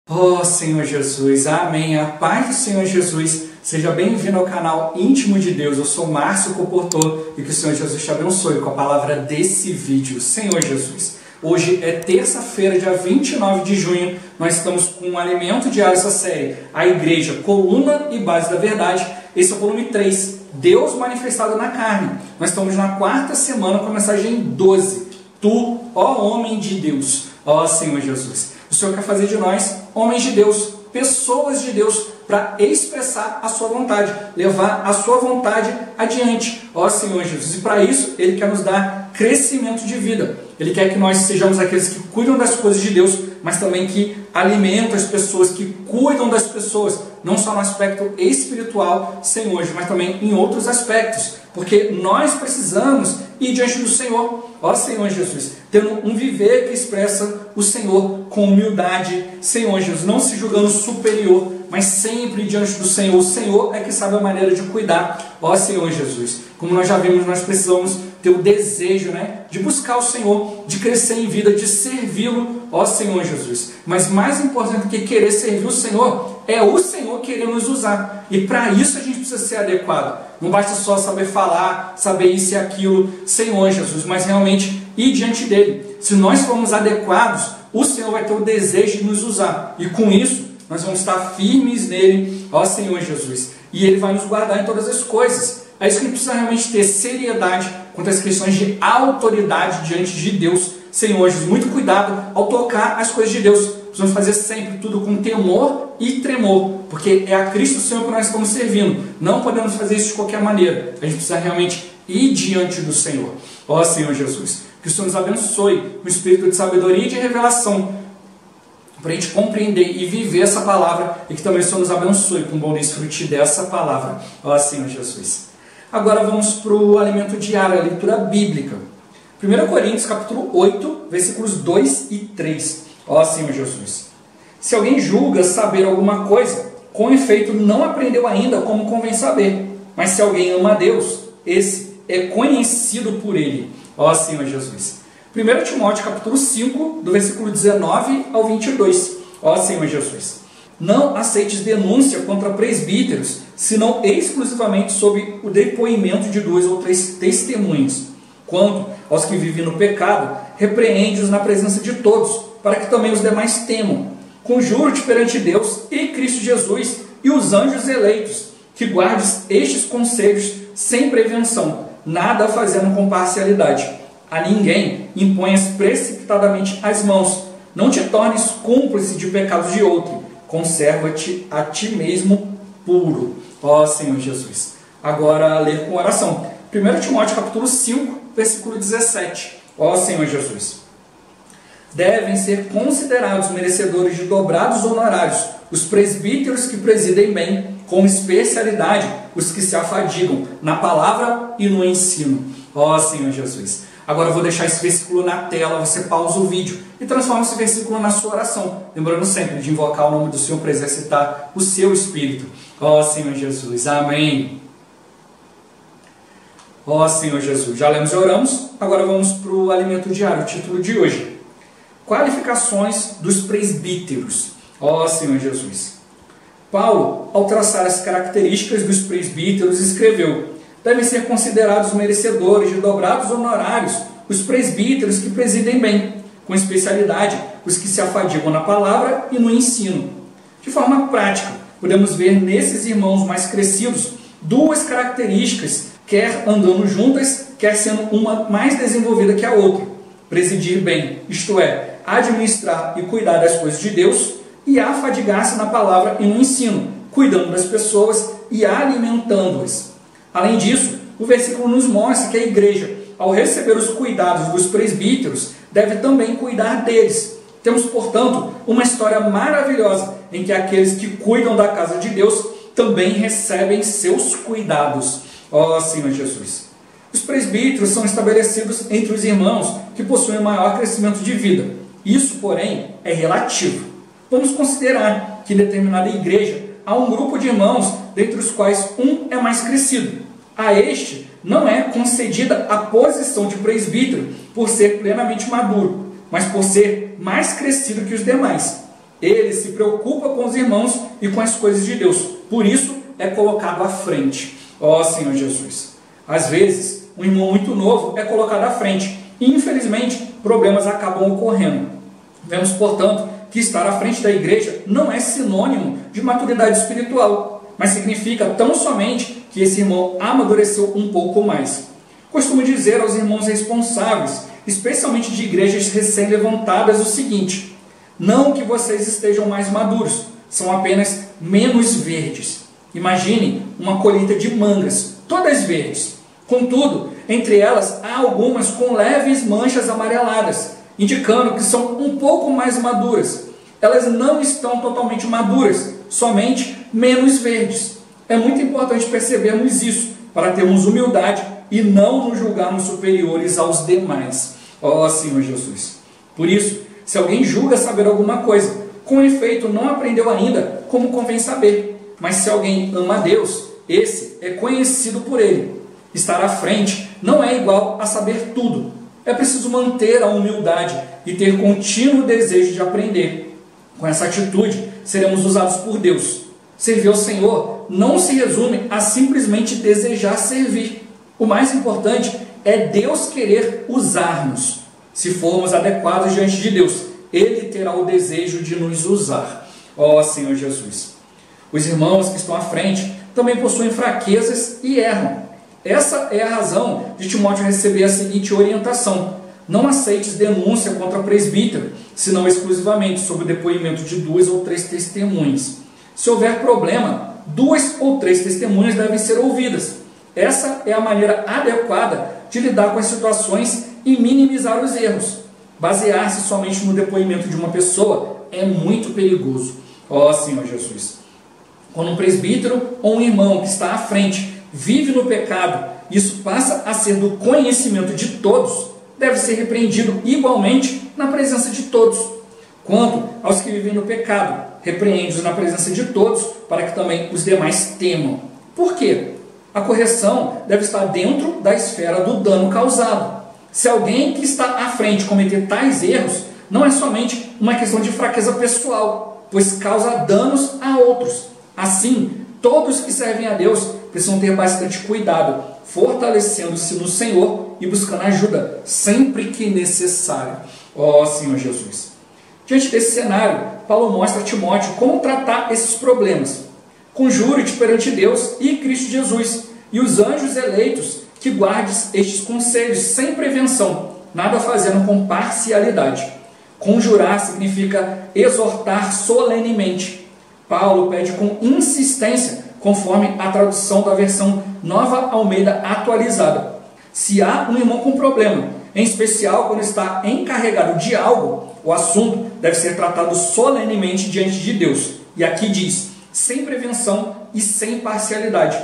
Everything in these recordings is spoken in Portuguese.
Oh Senhor Jesus, amém, a paz do Senhor Jesus, seja bem-vindo ao canal Íntimo de Deus. Eu sou Márcio Comportor e que o Senhor Jesus te abençoe com a palavra desse vídeo. Senhor Jesus, hoje é terça-feira, dia 29 de junho, nós estamos com um alimento diário essa série, a Igreja, Coluna e Base da Verdade. Esse é o volume 3, Deus manifestado na carne. Nós estamos na quarta semana com a mensagem 12, Tu, ó homem de Deus, ó Senhor Jesus. O Senhor quer fazer de nós homens de Deus, pessoas de Deus, para expressar a sua vontade, levar a sua vontade adiante, ó Senhor Jesus. E para isso, Ele quer nos dar crescimento de vida. Ele quer que nós sejamos aqueles que cuidam das coisas de Deus, mas também que alimentam as pessoas, que cuidam das pessoas, não só no aspecto espiritual, Senhor, mas também em outros aspectos, porque nós precisamos ir diante do Senhor, ó Senhor Jesus, tendo um viver que expressa o Senhor com humildade, Senhor Jesus, não se julgando superior, mas sempre diante do Senhor. O Senhor é que sabe a maneira de cuidar, ó Senhor Jesus. Como nós já vimos, nós precisamos ter o desejo, de buscar o Senhor, de crescer em vida, de servi-lo, ó Senhor Jesus. Mas mais importante do que querer servir o Senhor, é o Senhor querer nos usar. E para isso a gente precisa ser adequado. Não basta só saber falar, saber isso e aquilo, Senhor Jesus, mas realmente ir diante dele. Se nós formos adequados, o Senhor vai ter o desejo de nos usar. E com isso, nós vamos estar firmes nele, ó Senhor Jesus. E ele vai nos guardar em todas as coisas. É isso que a gente precisa realmente ter seriedade quanto às questões de autoridade diante de Deus, Senhor Jesus. Muito cuidado ao tocar as coisas de Deus. Precisamos fazer sempre tudo com temor e tremor, porque é a Cristo Senhor que nós estamos servindo. Não podemos fazer isso de qualquer maneira. A gente precisa realmente ir diante do Senhor. Ó Senhor Jesus, que o Senhor nos abençoe com o espírito de sabedoria e de revelação, para a gente compreender e viver essa palavra, e que também o Senhor nos abençoe com o bom desfrute dessa palavra. Ó Senhor Jesus. Agora vamos para o alimento diário, a leitura bíblica. 1 Coríntios capítulo 8, versículos 2 e 3. Ó Senhor Jesus. Se alguém julga saber alguma coisa, com efeito não aprendeu ainda como convém saber. Mas se alguém ama a Deus, esse é conhecido por Ele. Ó Senhor Jesus. 1 Timóteo capítulo 5, do versículo 19 ao 22. Ó Senhor Jesus. Não aceites denúncia contra presbíteros, senão exclusivamente sob o depoimento de 2 ou 3 testemunhas. Quanto aos que vivem no pecado, repreende-os na presença de todos, para que também os demais temam. Conjuro-te perante Deus e Cristo Jesus e os anjos eleitos, que guardes estes conselhos sem prevenção, nada fazendo com parcialidade. A ninguém imponhas precipitadamente as mãos, não te tornes cúmplice de pecados de outro, conserva-te a ti mesmo puro. Ó Senhor Jesus. Agora ler com oração. 1 Timóteo capítulo 5, versículo 17. Ó Senhor Jesus. Devem ser considerados merecedores de dobrados honorários os presbíteros que presidem bem, com especialidade os que se afadigam na palavra e no ensino. Ó Senhor Jesus. Agora eu vou deixar esse versículo na tela, você pausa o vídeo e transforma esse versículo na sua oração. Lembrando sempre de invocar o nome do Senhor para exercitar o seu espírito. Ó Senhor Jesus. Amém. Ó Senhor Jesus. Já lemos e oramos, agora vamos para o alimento diário, o título de hoje. Qualificações dos presbíteros. Ó Senhor Jesus. Paulo, ao traçar as características dos presbíteros, escreveu: devem ser considerados merecedores de dobrados honorários os presbíteros que presidem bem, com especialidade os que se afadigam na palavra e no ensino. De forma prática, podemos ver nesses irmãos mais crescidos 2 características, quer andando juntas, quer sendo uma mais desenvolvida que a outra. Presidir bem, isto é, administrar e cuidar das coisas de Deus, e afadigar-se na palavra e no ensino, cuidando das pessoas e alimentando-as. Além disso, o versículo nos mostra que a igreja, ao receber os cuidados dos presbíteros, deve também cuidar deles. Temos, portanto, uma história maravilhosa em que aqueles que cuidam da casa de Deus também recebem seus cuidados. Ó Senhor Jesus. Os presbíteros são estabelecidos entre os irmãos que possuem maior crescimento de vida. Isso, porém, é relativo. Vamos considerar que em determinada igreja há um grupo de irmãos, dentre os quais um é mais crescido. A este não é concedida a posição de presbítero por ser plenamente maduro, mas por ser mais crescido que os demais. Ele se preocupa com os irmãos e com as coisas de Deus. Por isso, é colocado à frente. Ó Senhor Jesus. Às vezes, um irmão muito novo é colocado à frente. E, infelizmente, problemas acabam ocorrendo. Vemos, portanto, que estar à frente da igreja não é sinônimo de maturidade espiritual, mas significa tão somente que esse irmão amadureceu um pouco mais. Costumo dizer aos irmãos responsáveis, especialmente de igrejas recém-levantadas, o seguinte: não que vocês estejam mais maduros, são apenas menos verdes. Imagine uma colheita de mangas, todas verdes. Contudo, entre elas há algumas com leves manchas amareladas, indicando que são um pouco mais maduras. Elas não estão totalmente maduras, somente menos verdes. É muito importante percebermos isso, para termos humildade e não nos julgarmos superiores aos demais. Ó Senhor Jesus. Por isso, se alguém julga saber alguma coisa, com efeito não aprendeu ainda como convém saber. Mas se alguém ama a Deus, esse é conhecido por Ele. Estar à frente não é igual a saber tudo. É preciso manter a humildade e ter contínuo desejo de aprender. Com essa atitude, seremos usados por Deus. Servir ao Senhor não se resume a simplesmente desejar servir. O mais importante é Deus querer usar-nos. Se formos adequados diante de Deus, Ele terá o desejo de nos usar. Ó Senhor Jesus. Os irmãos que estão à frente também possuem fraquezas e erram. Essa é a razão de Timóteo receber a seguinte orientação: não aceites denúncia contra presbítero, senão exclusivamente sob o depoimento de 2 ou 3 testemunhas. Se houver problema, 2 ou 3 testemunhas devem ser ouvidas. Essa é a maneira adequada de lidar com as situações e minimizar os erros. Basear-se somente no depoimento de uma pessoa é muito perigoso. Ó Senhor Jesus. Quando um presbítero ou um irmão que está à frente vive no pecado, isso passa a ser do conhecimento de todos, deve ser repreendido igualmente na presença de todos. Quanto aos que vivem no pecado, repreende-os na presença de todos, para que também os demais temam. Por quê? A correção deve estar dentro da esfera do dano causado. Se alguém que está à frente cometer tais erros, não é somente uma questão de fraqueza pessoal, pois causa danos a outros. Assim, todos que servem a Deus precisam ter bastante cuidado, fortalecendo-se no Senhor e buscando ajuda sempre que necessário. Ó Senhor Jesus. Diante desse cenário, Paulo mostra a Timóteo como tratar esses problemas. Conjuro-te perante Deus e Cristo Jesus e os anjos eleitos que guardes estes conselhos sem prevenção, nada fazendo com parcialidade. Conjurar significa exortar solenemente. Paulo pede com insistência, conforme a tradução da versão Nova Almeida atualizada. Se há um irmão com problema, em especial quando está encarregado de algo, o assunto deve ser tratado solenemente diante de Deus. E aqui diz, sem prevenção e sem parcialidade.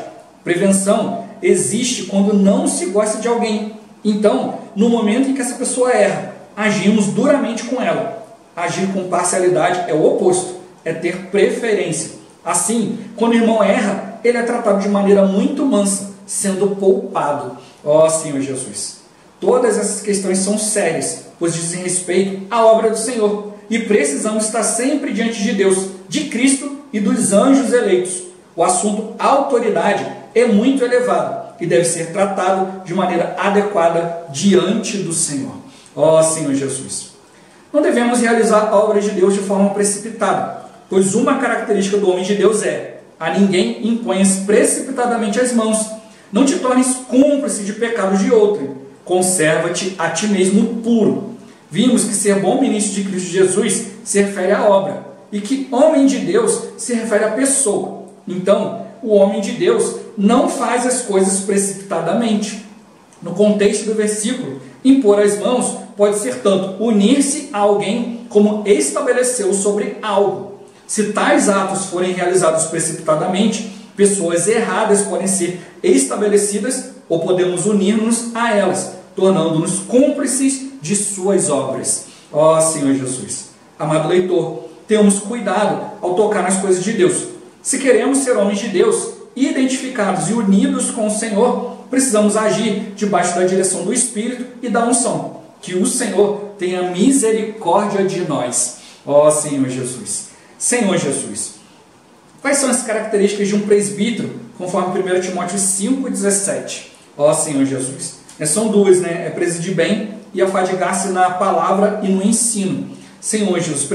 Prevenção existe quando não se gosta de alguém. Então, no momento em que essa pessoa erra, agimos duramente com ela. Agir com parcialidade é o oposto, é ter preferência. Assim, quando o irmão erra, ele é tratado de maneira muito mansa, sendo poupado. Ó Senhor Jesus. Todas essas questões são sérias, pois dizem respeito à obra do Senhor. E precisamos estar sempre diante de Deus, de Cristo e dos anjos eleitos. O assunto autoridade é muito elevado e deve ser tratado de maneira adequada diante do Senhor. Ó Senhor Jesus. Não devemos realizar a obra de Deus de forma precipitada, pois uma característica do homem de Deus é: a ninguém imponhas precipitadamente as mãos. Não te tornes cúmplice de pecados de outrem. Conserva-te a ti mesmo puro. Vimos que ser bom ministro de Cristo Jesus se refere à obra, e que homem de Deus se refere à pessoa. Então, o homem de Deus não faz as coisas precipitadamente. No contexto do versículo, impor as mãos pode ser tanto unir-se a alguém como estabelecê-lo sobre algo. Se tais atos forem realizados precipitadamente, pessoas erradas podem ser estabelecidas ou podemos unir-nos a elas, tornando-nos cúmplices de suas obras. Ó Senhor Jesus. Amado leitor, tenhamos cuidado ao tocar nas coisas de Deus. Se queremos ser homens de Deus, identificados e unidos com o Senhor, precisamos agir debaixo da direção do Espírito e da unção. Que o Senhor tenha misericórdia de nós. Ó Senhor Jesus. Senhor Jesus. Quais são as características de um presbítero, conforme 1 Timóteo 5,17? Ó Senhor Jesus. São duas, né? É presidir bem e afadigar-se na palavra e no ensino. Senhor Jesus,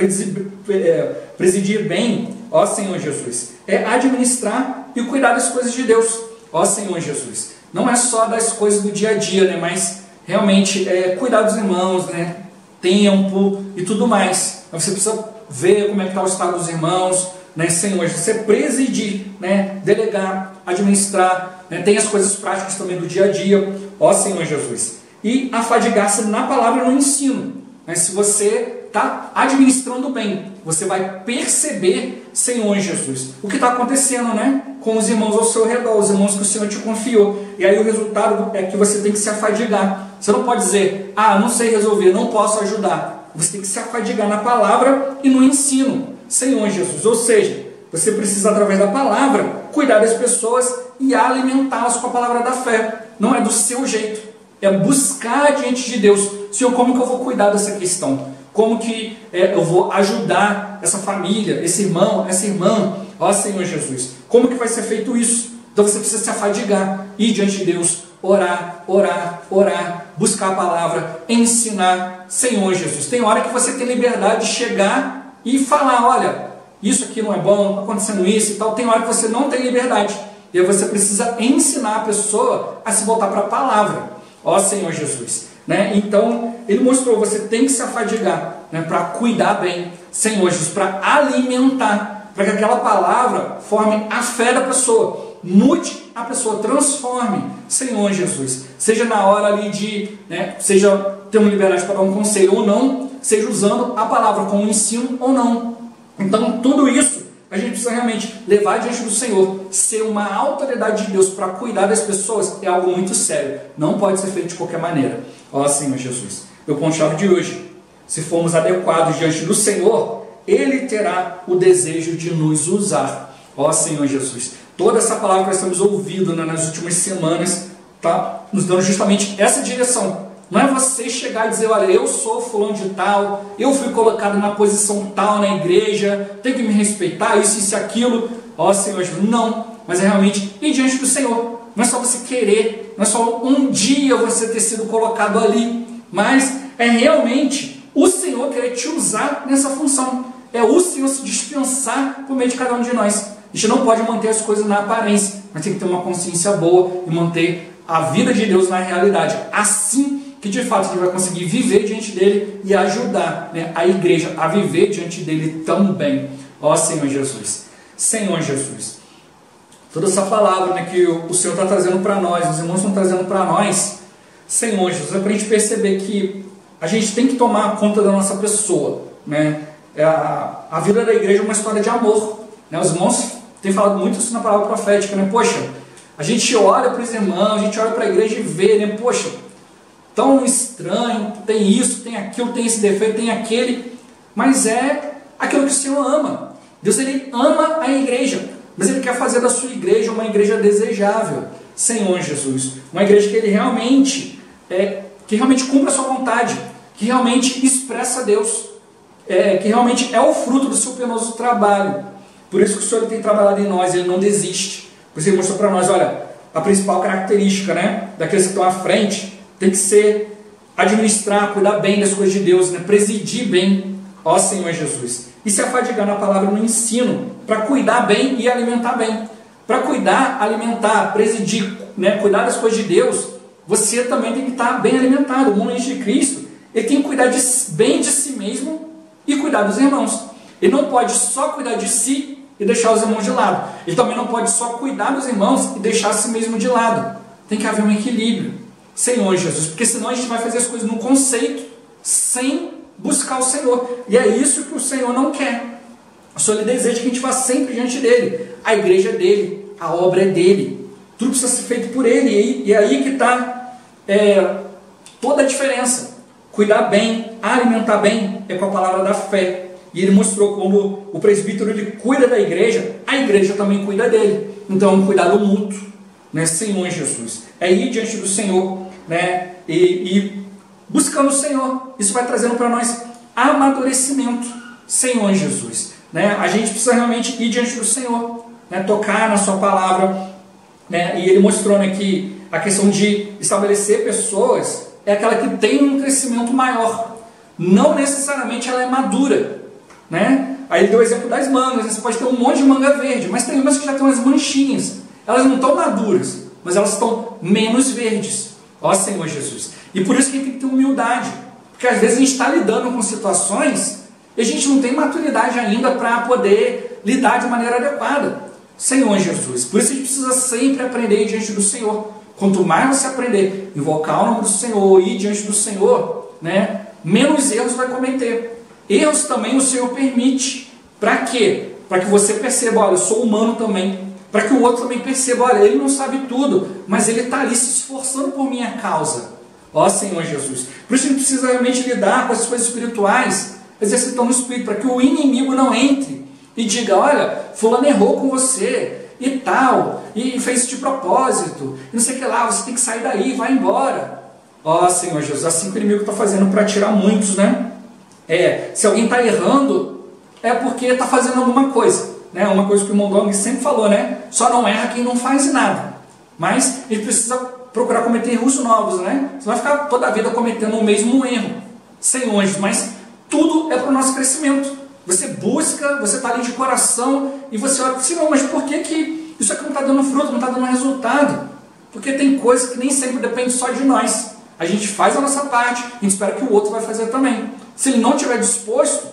presidir bem, ó Senhor Jesus, é administrar e cuidar das coisas de Deus, ó Senhor Jesus. Não é só das coisas do dia a dia, né? Mas realmente cuidar dos irmãos, né? Tempo e tudo mais. Você precisa ver como é que está o estado dos irmãos, né? Senhor, você presidir, né? Delegar, administrar, né? Tem as coisas práticas também do dia a dia, ó Senhor Jesus. E afadigar-se na palavra e no ensino. Né? Se você está administrando bem, você vai perceber, Senhor Jesus, o que está acontecendo, né? Com os irmãos ao seu redor, os irmãos que o Senhor te confiou. E aí o resultado é que você tem que se afadigar. Você não pode dizer, não sei resolver, não posso ajudar. Você tem que se afadigar na palavra e no ensino, Senhor Jesus. Ou seja, você precisa, através da palavra, cuidar das pessoas e alimentá-las com a palavra da fé. Não é do seu jeito, é buscar diante de Deus. Senhor, como que eu vou cuidar dessa questão? Como que eu vou ajudar essa família, esse irmão, essa irmã? Ó Senhor Jesus, como que vai ser feito isso? Então você precisa se afadigar, ir diante de Deus, orar, orar, orar, buscar a palavra, ensinar. Senhor Jesus, tem hora que você tem liberdade de chegar e falar, olha, isso aqui não é bom, está acontecendo isso e tal. Tem hora que você não tem liberdade. E aí você precisa ensinar a pessoa a se voltar para a palavra. Ó Senhor Jesus. Né? Então, ele mostrou, você tem que se afadigar, né? Para cuidar bem, Senhor Jesus, para alimentar, para que aquela palavra forme a fé da pessoa, mude a pessoa, transforme, Senhor Jesus. Seja na hora ali de, né? Seja ter uma liberdade para dar um conselho ou não, seja usando a palavra como ensino ou não. Então, tudo isso a gente precisa realmente levar diante do Senhor. Ser uma autoridade de Deus para cuidar das pessoas é algo muito sério. Não pode ser feito de qualquer maneira. Ó Senhor Jesus. Meu ponto-chave de hoje. Se formos adequados diante do Senhor, Ele terá o desejo de nos usar. Ó Senhor Jesus. Toda essa palavra que nós estamos ouvindo, né, nas últimas semanas está nos dando justamente essa direção. Não é você chegar e dizer, olha, eu sou fulano de tal, eu fui colocado na posição tal na igreja, tem que me respeitar, isso e aquilo. Ó Senhor Jesus, não. Mas é realmente ir diante do Senhor. Não é só você querer, não é só um dia você ter sido colocado ali, mas é realmente o Senhor querer te usar nessa função. É o Senhor se dispensar por meio de cada um de nós. A gente não pode manter as coisas na aparência, mas tem que ter uma consciência boa e manter a vida de Deus na realidade. Assim que de fato a gente vai conseguir viver diante dele e ajudar, né, a igreja a viver diante dele também. Ó Senhor Jesus. Senhor Jesus. Toda essa palavra, né, que o Senhor está trazendo para nós, os irmãos estão trazendo para nós, Senhor Jesus, é para a gente perceber que a gente tem que tomar conta da nossa pessoa. Né? A vida da igreja é uma história de amor. Né? Os irmãos têm falado muito isso na palavra profética. Né? Poxa, a gente olha para os irmãos, a gente olha para a igreja e vê, né? Poxa, tão estranho, tem isso, tem aquilo, tem esse defeito, tem aquele, mas é aquilo que o Senhor ama. Deus, Ele ama a igreja, mas Ele quer fazer da sua igreja uma igreja desejável, Senhor Jesus, uma igreja que Ele realmente que realmente cumpra a sua vontade, que realmente expressa Deus, que realmente é o fruto do seu penoso trabalho. Por isso que o Senhor Ele tem trabalhado em nós, Ele não desiste. Por isso Ele mostrou para nós, olha, a principal característica, né, daqueles que estão à frente tem que ser administrar, cuidar bem das coisas de Deus, né, presidir bem, ó Senhor Jesus. E se afadigar na palavra no ensino, para cuidar bem e alimentar bem. Para cuidar, alimentar, presidir, né, cuidar das coisas de Deus, você também tem que estar bem alimentado. O homem de Cristo, ele tem que cuidar bem de si mesmo e cuidar dos irmãos. Ele não pode só cuidar de si e deixar os irmãos de lado. Ele também não pode só cuidar dos irmãos e deixar a si mesmo de lado. Tem que haver um equilíbrio, Senhor Jesus, porque senão a gente vai fazer as coisas no conceito, sem buscar o Senhor. E é isso que o Senhor não quer. O Senhor Ele deseja que a gente vá sempre diante dele. A igreja é dele, a obra é dele. Tudo precisa ser feito por ele. E é aí que está toda a diferença. Cuidar bem, alimentar bem, é com a palavra da fé. E ele mostrou como o presbítero ele cuida da igreja, a igreja também cuida dele. Então é um cuidado mútuo, né? Senhor Jesus. É ir diante do Senhor, né? E buscando o Senhor. Isso vai trazendo para nós amadurecimento, Senhor Jesus. né, a gente precisa realmente ir diante do Senhor, né, tocar na sua palavra, né, e ele mostrou, né, que a questão de estabelecer pessoas é aquela que tem um crescimento maior, não necessariamente ela é madura, né? Aí ele deu o exemplo das mangas, né? Você pode ter um monte de manga verde, mas tem umas que já tem umas manchinhas, elas não estão maduras, mas elas estão menos verdes, ó Senhor Jesus. E por isso que a gente tem que ter humildade, porque às vezes a gente está lidando com situações e a gente não tem maturidade ainda para poder lidar de maneira adequada. Senhor Jesus, por isso a gente precisa sempre aprender diante do Senhor. Quanto mais você aprender, invocar o nome do Senhor, ir diante do Senhor, né, menos erros vai cometer. Erros também o Senhor permite. Para quê? Para que você perceba, olha, eu sou humano também. Para que o outro também perceba, olha, ele não sabe tudo, mas ele está ali se esforçando por minha causa. Ó Senhor Jesus. Por isso a gente precisa realmente lidar com as coisas espirituais, exercitando o Espírito, para que o inimigo não entre e diga, olha, fulano errou com você e tal, e fez isso de propósito, e não sei o que lá, você tem que sair daí, vai embora. Ó Senhor Jesus, assim que o inimigo está fazendo para tirar muitos, né? Se alguém está errando, é porque está fazendo alguma coisa, né? Uma coisa que o Mondong sempre falou, né? Só não erra quem não faz nada. Mas a gente precisa procurar cometer erros novos, né? Você vai ficar toda a vida cometendo o mesmo erro, Senhor Jesus, mas tudo é para o nosso crescimento. Você busca, você está ali de coração e você olha, Senhor, mas por que isso aqui não está dando fruto, não está dando resultado? Porque tem coisas que nem sempre dependem só de nós. A gente faz a nossa parte, a gente espera que o outro vai fazer também. Se ele não estiver disposto,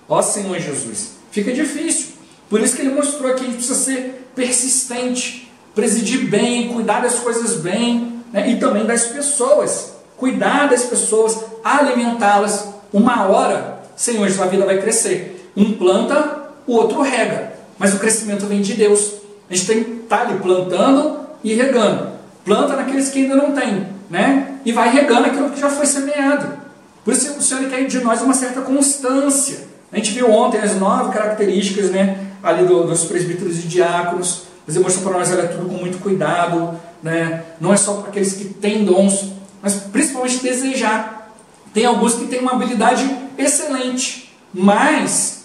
ó Senhor Jesus, fica difícil. Por isso que ele mostrou aqui que a gente precisa ser persistente, presidir bem, cuidar das coisas bem, né? E também das pessoas. Cuidar das pessoas, alimentá-las. Uma hora, Senhor, a vida vai crescer. Um planta, o outro rega. Mas o crescimento vem de Deus. A gente tem que estar ali plantando e regando. Planta naqueles que ainda não tem, né? E vai regando aquilo que já foi semeado. Por isso o Senhor quer de nós uma certa constância. A gente viu ontem as 9 características, né, ali dos presbíteros e diáconos. Mas ele mostrou para nós, olha, tudo com muito cuidado, né? Não é só para aqueles que têm dons, mas principalmente desejar. Tem alguns que têm uma habilidade excelente, mas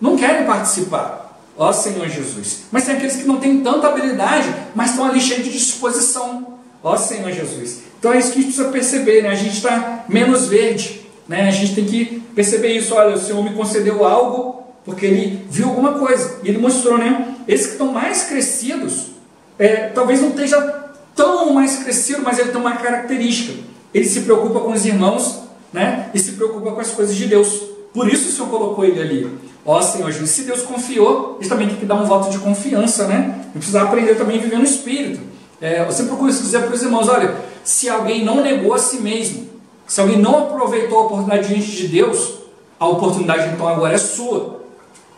não querem participar. Ó Senhor Jesus. Mas tem aqueles que não têm tanta habilidade, mas estão ali cheios de disposição. Ó Senhor Jesus. Então é isso que a gente precisa perceber, né? A gente está menos verde, né? A gente tem que perceber isso. Olha, o Senhor me concedeu algo porque Ele viu alguma coisa. E Ele mostrou, né? Esses que estão mais crescidos, talvez não esteja tão mais crescido, mas ele tem uma característica. Ele se preocupa com os irmãos, né? E se preocupa com as coisas de Deus. Por isso o Senhor colocou ele ali. Ó Senhor Jesus, se Deus confiou, a gente também tem que dar um voto de confiança, né? E precisa aprender também a viver no Espírito. Eu sempre procuro dizer para os irmãos, olha, se alguém não negou a si mesmo, se alguém não aproveitou a oportunidade diante de Deus, a oportunidade então agora é sua.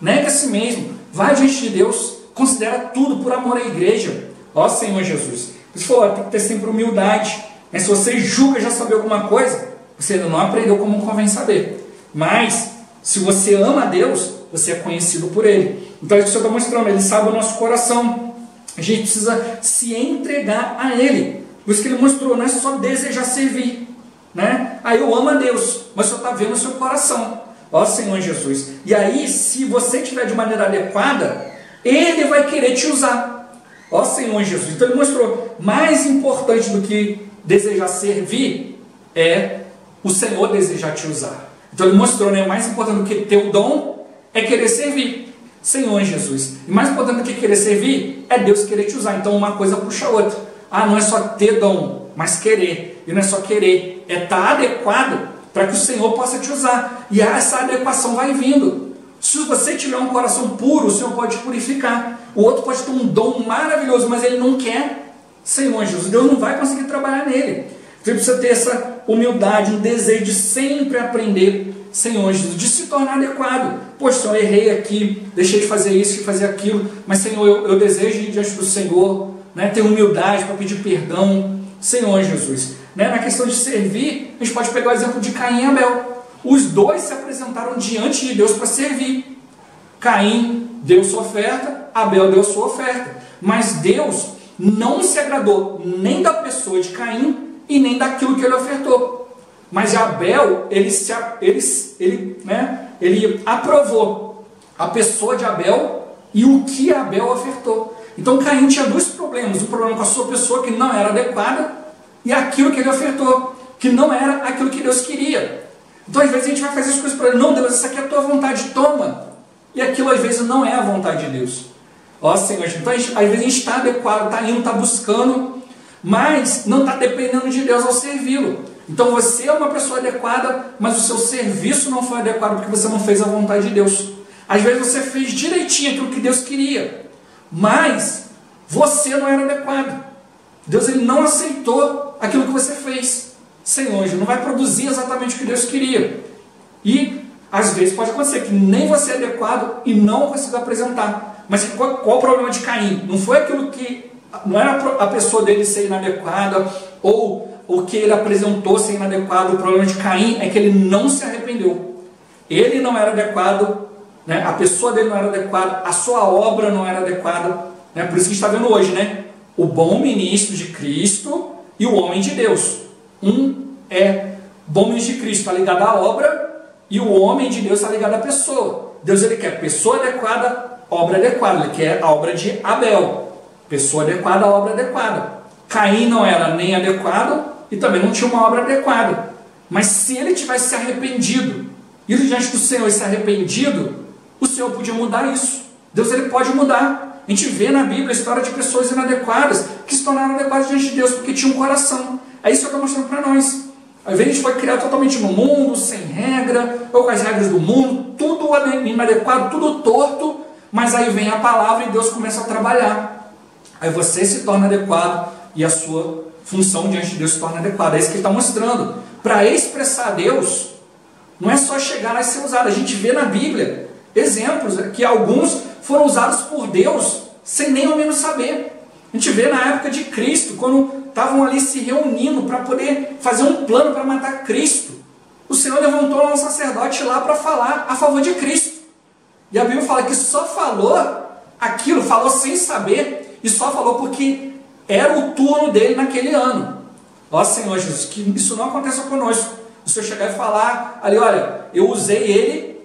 Nega a si mesmo, vai diante de Deus, considera tudo por amor à igreja. Ó Senhor Jesus. Por isso falou, tem que ter sempre humildade. Se você julga já saber alguma coisa, você ainda não aprendeu como convém saber. Mas, se você ama a Deus, você é conhecido por Ele. Então é isso que o Senhor está mostrando, Ele sabe o nosso coração. A gente precisa se entregar a Ele. Por isso que Ele mostrou, não é só desejar servir, né? Aí eu amo a Deus, mas o Senhor está vendo o seu coração. Ó Senhor Jesus. E aí, se você estiver de maneira adequada, Ele vai querer te usar. Ó Senhor Jesus. Então Ele mostrou, mais importante do que desejar servir, é o Senhor desejar te usar. Então Ele mostrou, né? Mais importante do que ter o dom, é querer servir. Senhor Jesus. E mais importante do que querer servir, é Deus querer te usar. Então uma coisa puxa a outra. Não é só ter dom, mas querer. E não é só querer, é estar adequado para que o Senhor possa te usar. E essa adequação vai vindo. Se você tiver um coração puro, o Senhor pode te purificar. O outro pode ter um dom maravilhoso, mas ele não quer. Senhor Jesus, Deus não vai conseguir trabalhar nele. Você precisa ter essa humildade, um desejo de sempre aprender, Senhor Jesus, de se tornar adequado. Poxa, Senhor, eu errei aqui, deixei de fazer isso, de fazer aquilo, mas Senhor, eu desejo ir diante do Senhor, né, ter humildade para pedir perdão, Senhor Jesus. Né, na questão de servir, a gente pode pegar o exemplo de Caim e Abel. Os dois se apresentaram diante de Deus para servir. Caim deu sua oferta, Abel deu sua oferta. Mas Deus não se agradou nem da pessoa de Caim e nem daquilo que ele ofertou. Mas Abel, ele aprovou a pessoa de Abel e o que Abel ofertou. Então Caim tinha dois problemas: um problema com a sua pessoa, que não era adequada, e aquilo que ele ofertou, que não era aquilo que Deus queria. Então às vezes a gente vai fazer as coisas para ele: não, Deus, essa aqui é a tua vontade, toma. E aquilo às vezes não é a vontade de Deus. Ó Senhor, então às vezes a gente está adequado, está indo, está buscando, mas não está dependendo de Deus ao servi-lo. Então você é uma pessoa adequada, mas o seu serviço não foi adequado porque você não fez a vontade de Deus. Às vezes você fez direitinho aquilo que Deus queria, mas você não era adequado. Deus, ele não aceitou aquilo que você fez. Senhor, não vai produzir exatamente o que Deus queria. E às vezes pode acontecer que nem você é adequado e não consiga apresentar. Mas qual o problema de Caim? Não foi aquilo que... não era a pessoa dele ser inadequada, ou o que ele apresentou ser inadequado. O problema de Caim é que ele não se arrependeu. Ele não era adequado, né? A pessoa dele não era adequada, a sua obra não era adequada, né? Por isso que a gente está vendo hoje, né? O bom ministro de Cristo e o homem de Deus. Um é bom ministro de Cristo, está ligado à obra, e o homem de Deus está ligado à pessoa. Deus, ele quer pessoa adequada, obra adequada. Ele quer a obra de Abel, pessoa adequada, obra adequada. Caim não era nem adequado e também não tinha uma obra adequada. Mas se ele tivesse se arrependido, ido diante do Senhor e se arrependido, o Senhor podia mudar isso. Deus, ele pode mudar. A gente vê na Bíblia a história de pessoas inadequadas que se tornaram adequadas diante de Deus porque tinham um coração. É isso que eu estou mostrando para nós. Às vezes a gente foi criado totalmente no mundo, sem regra, ou com as regras do mundo, tudo inadequado, tudo torto, mas aí vem a palavra e Deus começa a trabalhar. Aí você se torna adequado e a sua função diante de Deus se torna adequada. É isso que ele está mostrando. Para expressar Deus, não é só chegar lá e ser usado. A gente vê na Bíblia exemplos que alguns foram usados por Deus sem nem ao menos saber. A gente vê na época de Cristo, quando estavam ali se reunindo para poder fazer um plano para matar Cristo, o Senhor levantou lá um sacerdote lá para falar a favor de Cristo. E a Bíblia fala que só falou aquilo, falou sem saber, e só falou porque era o turno dele naquele ano. Ó Senhor Jesus, que isso não aconteça conosco. O Senhor chegar e falar ali: olha, eu usei ele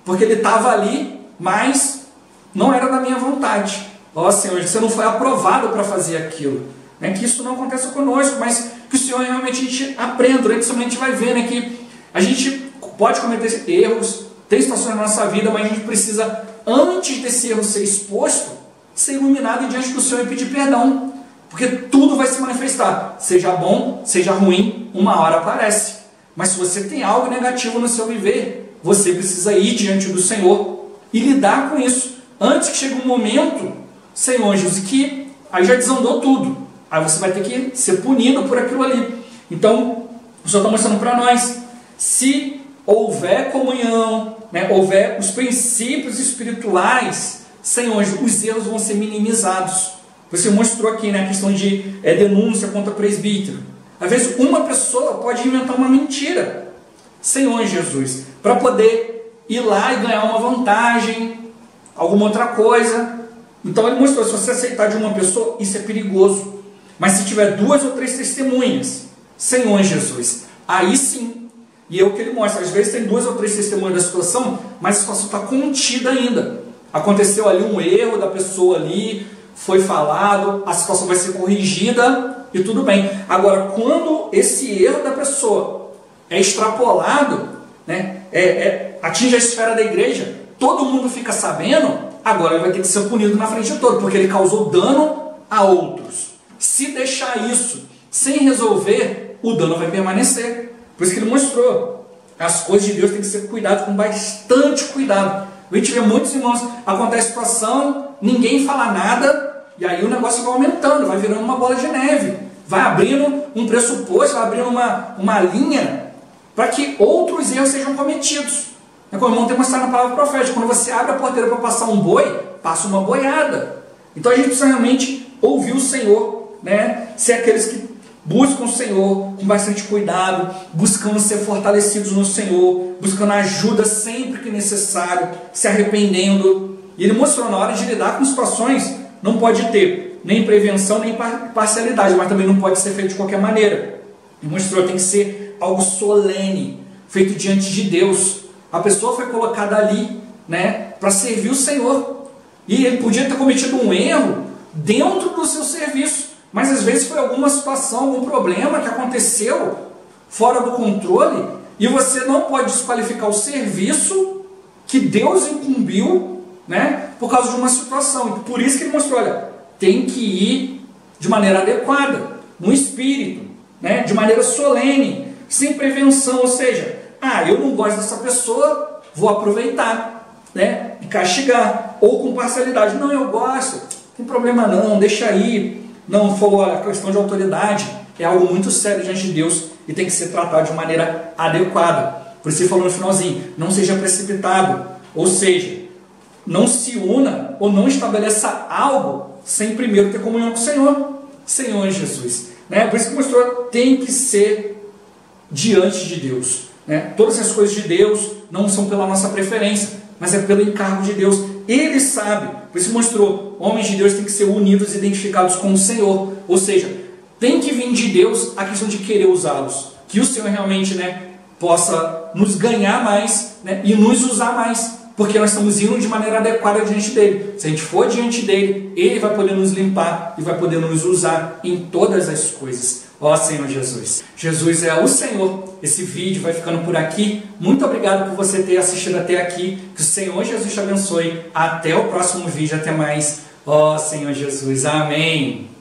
porque ele estava ali, mas não era da minha vontade. Ó Senhor, você não foi aprovado para fazer aquilo. Que isso não aconteça conosco, mas que o Senhor realmente a gente aprenda. Durante isso a gente vai ver, que a gente pode cometer erros, tem situações na nossa vida, mas a gente precisa, antes desse erro ser exposto, ser iluminado e diante do Senhor e pedir perdão. Porque tudo vai se manifestar, seja bom, seja ruim, uma hora aparece. Mas se você tem algo negativo no seu viver, você precisa ir diante do Senhor e lidar com isso. Antes que chegue um momento, Senhor Jesus, que aí já desandou tudo. Aí você vai ter que ser punido por aquilo ali. Então, o Senhor está mostrando para nós, se houver comunhão, houver os princípios espirituais, Senhor, os erros vão ser minimizados. Você mostrou aqui, a questão de denúncia contra presbítero. Às vezes uma pessoa pode inventar uma mentira, Senhor Jesus, para poder ir lá e ganhar uma vantagem, alguma outra coisa. Então ele mostrou, se você aceitar de uma pessoa, isso é perigoso. Mas se tiver 2 ou 3 testemunhas, Senhor Jesus, aí sim. E é o que ele mostra. Às vezes tem 2 ou 3 testemunhas da situação, mas a situação está contida ainda. Aconteceu ali um erro da pessoa ali, foi falado, a situação vai ser corrigida e tudo bem. Agora, quando esse erro da pessoa é extrapolado, atinge a esfera da igreja, todo mundo fica sabendo, agora ele vai ter que ser punido na frente de todo, porque ele causou dano a outros. Se deixar isso sem resolver, o dano vai permanecer. Por isso que ele mostrou. As coisas de Deus têm que ser cuidadas com bastante cuidado. A gente vê muitos irmãos, acontece a situação, ninguém fala nada, e aí o negócio vai aumentando, vai virando uma bola de neve. Vai abrindo um pressuposto, vai abrindo uma linha para que outros erros sejam cometidos. Como o irmão tem mostrado na palavra profética, quando você abre a porteira para passar um boi, passa uma boiada. Então a gente precisa realmente ouvir o Senhor, ser aqueles que buscam o Senhor com bastante cuidado, buscando ser fortalecidos no Senhor, buscando ajuda sempre que necessário, se arrependendo. E ele mostrou, na hora de lidar com situações, não pode ter nem prevenção, nem parcialidade, mas também não pode ser feito de qualquer maneira. Ele mostrou, tem que ser algo solene, feito diante de Deus. A pessoa foi colocada ali né, para servir o Senhor. E ele podia ter cometido um erro dentro do seu serviço, mas às vezes foi alguma situação, algum problema que aconteceu fora do controle, e você não pode desqualificar o serviço que Deus incumbiu, né, por causa de uma situação. E por isso que ele mostrou, olha, tem que ir de maneira adequada, no espírito, né, de maneira solene, sem prevenção, ou seja, eu não gosto dessa pessoa, vou aproveitar, né, e castigar, ou com parcialidade, não, eu gosto, não tem problema não, deixa aí, não for a questão de autoridade, é algo muito sério diante de Deus e tem que ser tratado de maneira adequada. Por isso ele falou no finalzinho, não seja precipitado, ou seja, não se una ou não estabeleça algo sem primeiro ter comunhão com o Senhor Jesus, né? Por isso que mostrou, tem que ser diante de Deus, né? Todas as coisas de Deus não são pela nossa preferência, mas é pelo encargo de Deus. Ele sabe, por isso mostrou, homens de Deus têm que ser unidos e identificados com o Senhor, ou seja, tem que vir de Deus a questão de querer usá-los, que o Senhor realmente, né, possa nos ganhar mais, né, e nos usar mais, porque nós estamos indo de maneira adequada diante dele. Se a gente for diante dele, ele vai poder nos limpar e vai poder nos usar em todas as coisas. Ó Senhor Jesus. Jesus é o Senhor. Esse vídeo vai ficando por aqui. Muito obrigado por você ter assistido até aqui. Que o Senhor Jesus te abençoe. Até o próximo vídeo. Até mais. Ó Senhor Jesus. Amém.